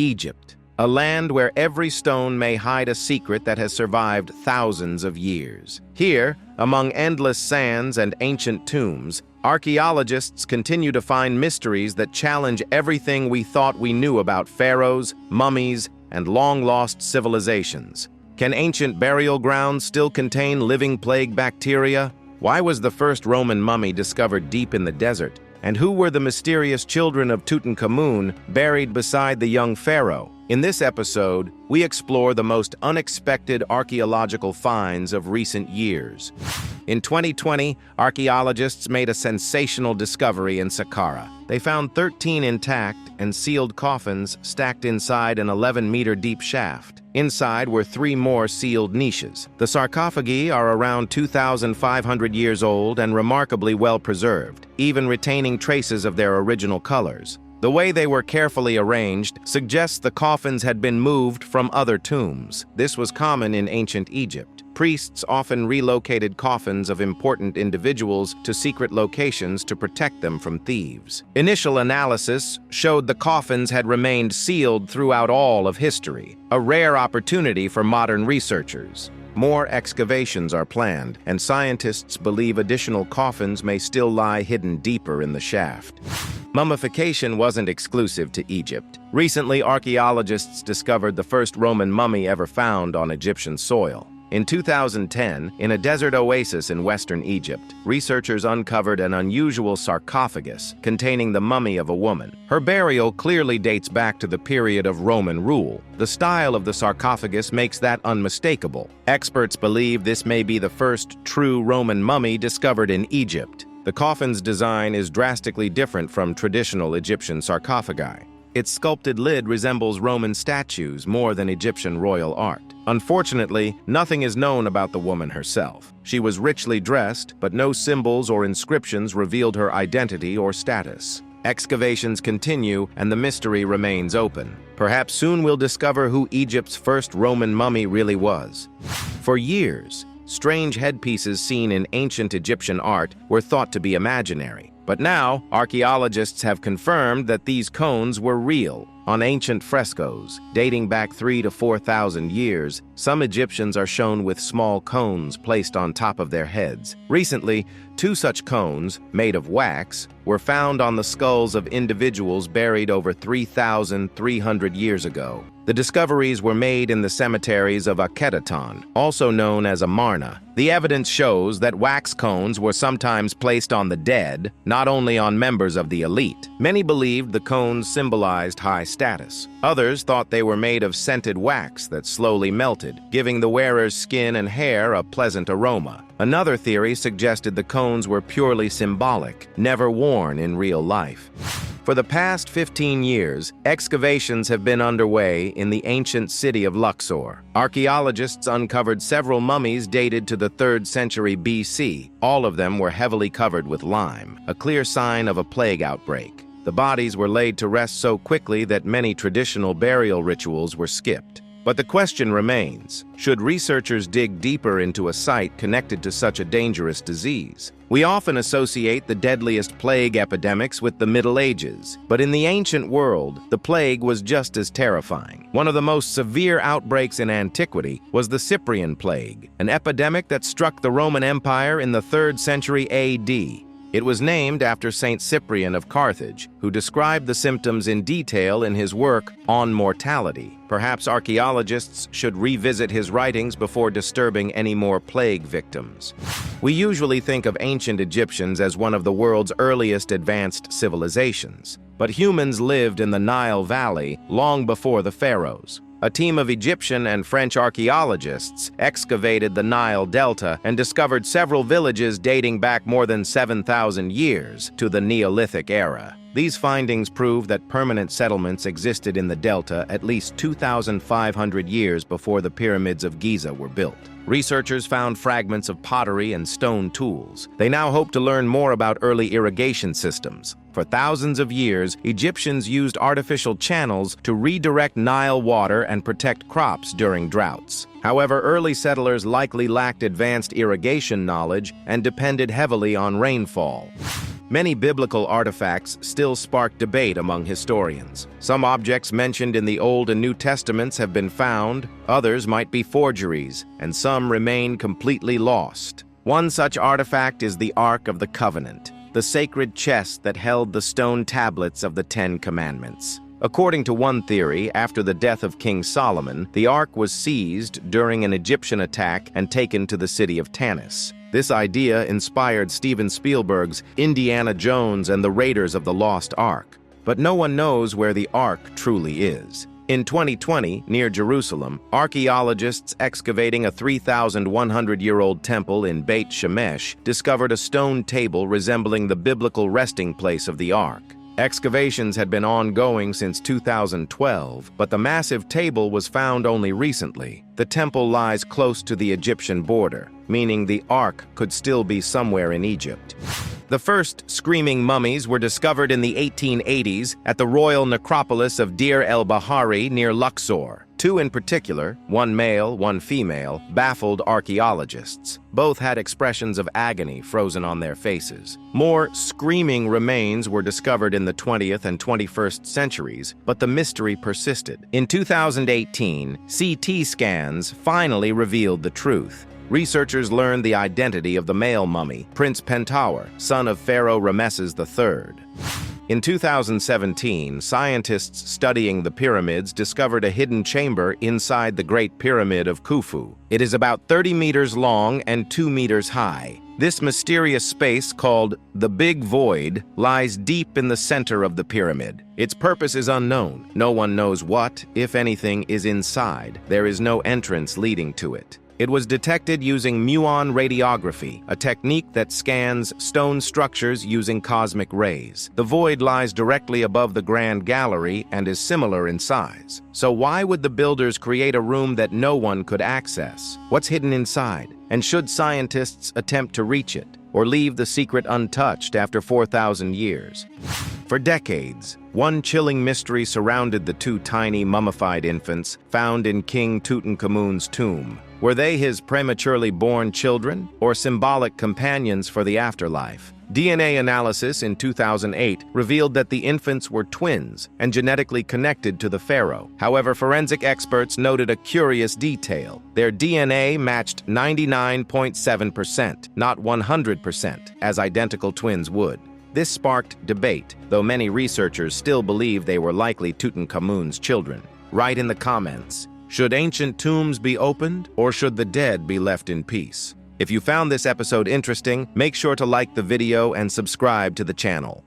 Egypt, a land where every stone may hide a secret that has survived thousands of years. Here, among endless sands and ancient tombs, archaeologists continue to find mysteries that challenge everything we thought we knew about pharaohs, mummies, and long-lost civilizations. Can ancient burial grounds still contain living plague bacteria? Why was the first Roman mummy discovered deep in the desert? And who were the mysterious children of Tutankhamun buried beside the young pharaoh? In this episode, we explore the most unexpected archaeological finds of recent years. In 2020, archaeologists made a sensational discovery in Saqqara. They found 13 intact and sealed coffins stacked inside an 11-meter-deep shaft. Inside were 3 more sealed niches. The sarcophagi are around 2,500 years old and remarkably well preserved, even retaining traces of their original colors. The way they were carefully arranged suggests the coffins had been moved from other tombs. This was common in ancient Egypt. Priests often relocated coffins of important individuals to secret locations to protect them from thieves. Initial analysis showed the coffins had remained sealed throughout all of history, a rare opportunity for modern researchers. More excavations are planned, and scientists believe additional coffins may still lie hidden deeper in the shaft. Mummification wasn't exclusive to Egypt. Recently, archaeologists discovered the first Roman mummy ever found on Egyptian soil. In 2010, in a desert oasis in western Egypt, researchers uncovered an unusual sarcophagus containing the mummy of a woman. Her burial clearly dates back to the period of Roman rule. The style of the sarcophagus makes that unmistakable. Experts believe this may be the first true Roman mummy discovered in Egypt. The coffin's design is drastically different from traditional Egyptian sarcophagi. Its sculpted lid resembles Roman statues more than Egyptian royal art. Unfortunately, nothing is known about the woman herself. She was richly dressed, but no symbols or inscriptions revealed her identity or status. Excavations continue, and the mystery remains open. Perhaps soon we'll discover who Egypt's first Roman mummy really was. For years, strange headpieces seen in ancient Egyptian art were thought to be imaginary. But now, archaeologists have confirmed that these cones were real. On ancient frescoes, dating back 3,000 to 4,000 years, some Egyptians are shown with small cones placed on top of their heads. Recently, 2 such cones, made of wax, were found on the skulls of individuals buried over 3,300 years ago. The discoveries were made in the cemeteries of Akhenaton, also known as Amarna. The evidence shows that wax cones were sometimes placed on the dead, not only on members of the elite. Many believed the cones symbolized high status. Others thought they were made of scented wax that slowly melted, giving the wearer's skin and hair a pleasant aroma. Another theory suggested the cones were purely symbolic, never worn in real life. For the past 15 years, excavations have been underway in the ancient city of Luxor. Archaeologists uncovered several mummies dated to the 3rd century BC. All of them were heavily covered with lime, a clear sign of a plague outbreak. The bodies were laid to rest so quickly that many traditional burial rituals were skipped. But the question remains, should researchers dig deeper into a site connected to such a dangerous disease? We often associate the deadliest plague epidemics with the Middle Ages, but in the ancient world, the plague was just as terrifying. One of the most severe outbreaks in antiquity was the Cyprian Plague, an epidemic that struck the Roman Empire in the 3rd century AD. It was named after Saint Cyprian of Carthage, who described the symptoms in detail in his work On Mortality. Perhaps archaeologists should revisit his writings before disturbing any more plague victims. We usually think of ancient Egyptians as one of the world's earliest advanced civilizations, but humans lived in the Nile Valley long before the pharaohs. A team of Egyptian and French archaeologists excavated the Nile Delta and discovered several villages dating back more than 7,000 years to the Neolithic era. These findings prove that permanent settlements existed in the delta at least 2,500 years before the pyramids of Giza were built. Researchers found fragments of pottery and stone tools. They now hope to learn more about early irrigation systems. For thousands of years, Egyptians used artificial channels to redirect Nile water and protect crops during droughts. However, early settlers likely lacked advanced irrigation knowledge and depended heavily on rainfall. Many biblical artifacts still spark debate among historians. Some objects mentioned in the Old and New Testaments have been found, others might be forgeries, and some remain completely lost. One such artifact is the Ark of the Covenant, the sacred chest that held the stone tablets of the Ten Commandments. According to one theory, after the death of King Solomon, the Ark was seized during an Egyptian attack and taken to the city of Tanis. This idea inspired Steven Spielberg's Indiana Jones and the Raiders of the Lost Ark. But no one knows where the Ark truly is. In 2020, near Jerusalem, archaeologists excavating a 3,100-year-old temple in Beit Shemesh discovered a stone table resembling the biblical resting place of the Ark. Excavations had been ongoing since 2012, but the massive table was found only recently. The temple lies close to the Egyptian border, meaning the Ark could still be somewhere in Egypt. The first Screaming Mummies were discovered in the 1880s at the royal necropolis of Deir el-Bahari near Luxor. Two in particular, one male, one female, baffled archaeologists. Both had expressions of agony frozen on their faces. More screaming remains were discovered in the 20th and 21st centuries, but the mystery persisted. In 2018, CT scans finally revealed the truth. Researchers learned the identity of the male mummy, Prince Pentauer, son of Pharaoh Ramesses III. In 2017, scientists studying the pyramids discovered a hidden chamber inside the Great Pyramid of Khufu. It is about 30 meters long and 2 meters high. This mysterious space, called the Big Void, lies deep in the center of the pyramid. Its purpose is unknown. No one knows what, if anything, is inside. There is no entrance leading to it. It was detected using muon radiography, a technique that scans stone structures using cosmic rays. The void lies directly above the Grand Gallery and is similar in size. So why would the builders create a room that no one could access? What's hidden inside? And should scientists attempt to reach it, or leave the secret untouched after 4,000 years? For decades, one chilling mystery surrounded the two tiny mummified infants found in King Tutankhamun's tomb. Were they his prematurely born children, or symbolic companions for the afterlife? DNA analysis in 2008 revealed that the infants were twins and genetically connected to the pharaoh. However, forensic experts noted a curious detail. Their DNA matched 99.7%, not 100%, as identical twins would. This sparked debate, though many researchers still believe they were likely Tutankhamun's children. Write in the comments, should ancient tombs be opened, or should the dead be left in peace? If you found this episode interesting, make sure to like the video and subscribe to the channel.